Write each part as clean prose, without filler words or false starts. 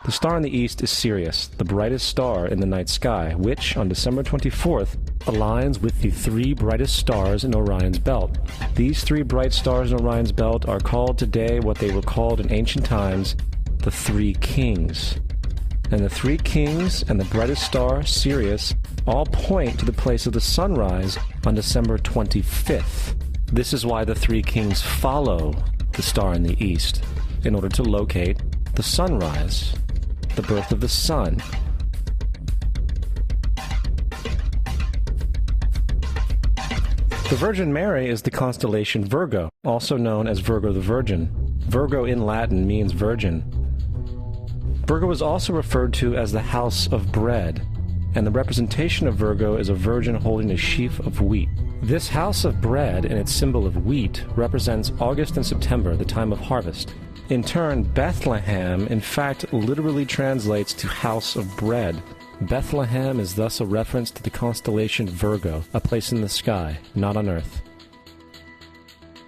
The star in the east is Sirius, the brightest star in the night sky, which, on December 24th, aligns with the three brightest stars in Orion's belt. These three bright stars in Orion's belt are called today what they were called in ancient times, the Three Kings. And the Three Kings and the brightest star, Sirius, all point to the place of the sunrise on December 25th. This is why the Three Kings follow the star in the east, in order to locate the sunrise, the birth of the sun. The Virgin Mary is the constellation Virgo, also known as Virgo the Virgin. Virgo in Latin means virgin. Virgo is also referred to as the house of bread, and the representation of Virgo is a virgin holding a sheaf of wheat. This house of bread and its symbol of wheat represents August and September, the time of harvest. In turn, Bethlehem, in fact, literally translates to house of bread. Bethlehem is thus a reference to the constellation Virgo, a place in the sky, not on Earth.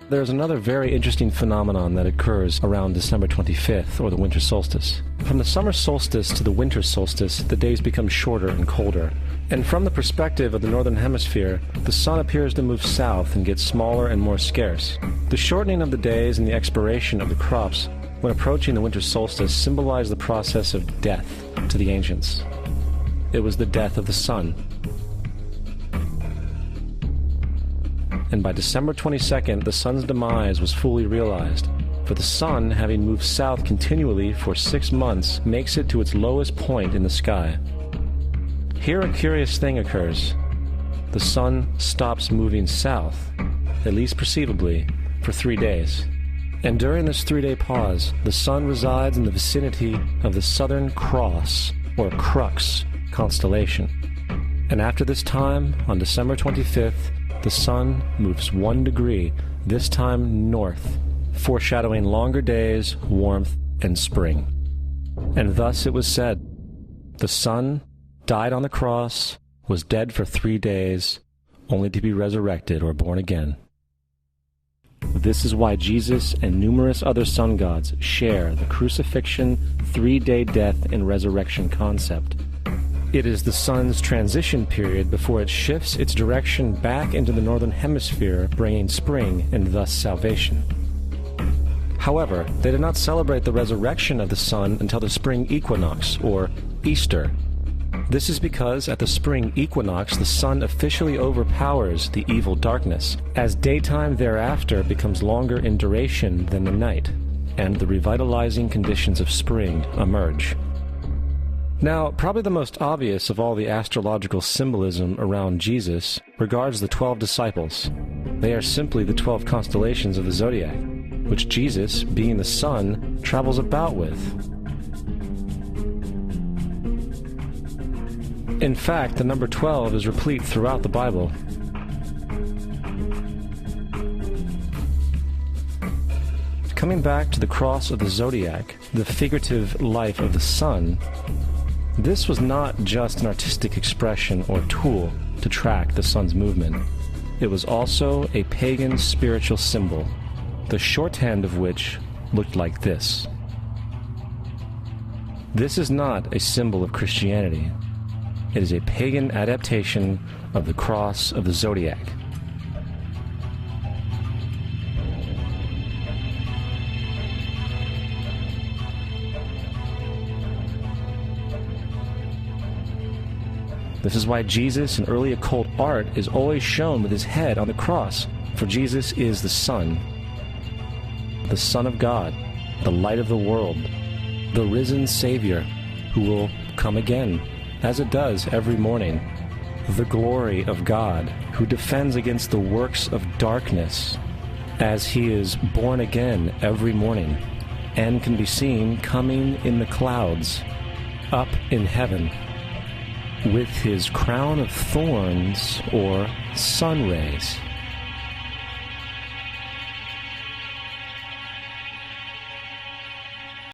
There's another very interesting phenomenon that occurs around December 25th, or the winter solstice. From the summer solstice to the winter solstice, the days become shorter and colder. And from the perspective of the northern hemisphere, the sun appears to move south and get smaller and more scarce. The shortening of the days and the expiration of the crops when approaching the winter solstice symbolize the process of death to the ancients. It was the death of the sun. And by December 22nd, the sun's demise was fully realized, for the sun, having moved south continually for 6 months, makes it to its lowest point in the sky. Here a curious thing occurs. The sun stops moving south, at least perceivably, for 3 days. And during this 3-day pause, the sun resides in the vicinity of the Southern Cross, or Crux, constellation. And after this time, on December 25th, the sun moves 1 degree, this time north, foreshadowing longer days, warmth, and spring. And thus it was said, the sun died on the cross, was dead for 3 days, only to be resurrected or born again. This is why Jesus and numerous other sun gods share the crucifixion, 3-day death, and resurrection concept. It is the sun's transition period before it shifts its direction back into the northern hemisphere, bringing spring and thus salvation. However, they did not celebrate the resurrection of the sun until the spring equinox, or Easter. This is because at the spring equinox the sun officially overpowers the evil darkness, as daytime thereafter becomes longer in duration than the night, and the revitalizing conditions of spring emerge. Now, probably the most obvious of all the astrological symbolism around Jesus regards the 12 disciples. They are simply the 12 constellations of the zodiac, which Jesus, being the sun, travels about with. In fact, the number 12 is replete throughout the Bible. Coming back to the cross of the zodiac, the figurative life of the sun, this was not just an artistic expression or tool to track the sun's movement. It was also a pagan spiritual symbol, the shorthand of which looked like this. This is not a symbol of Christianity. It is a pagan adaptation of the cross of the zodiac. This is why Jesus in early occult art is always shown with his head on the cross, for Jesus is the Son of God, the light of the world, the risen Savior, who will come again, as it does every morning, the glory of God, who defends against the works of darkness, as he is born again every morning, and can be seen coming in the clouds, up in heaven, with his crown of thorns, or sun rays.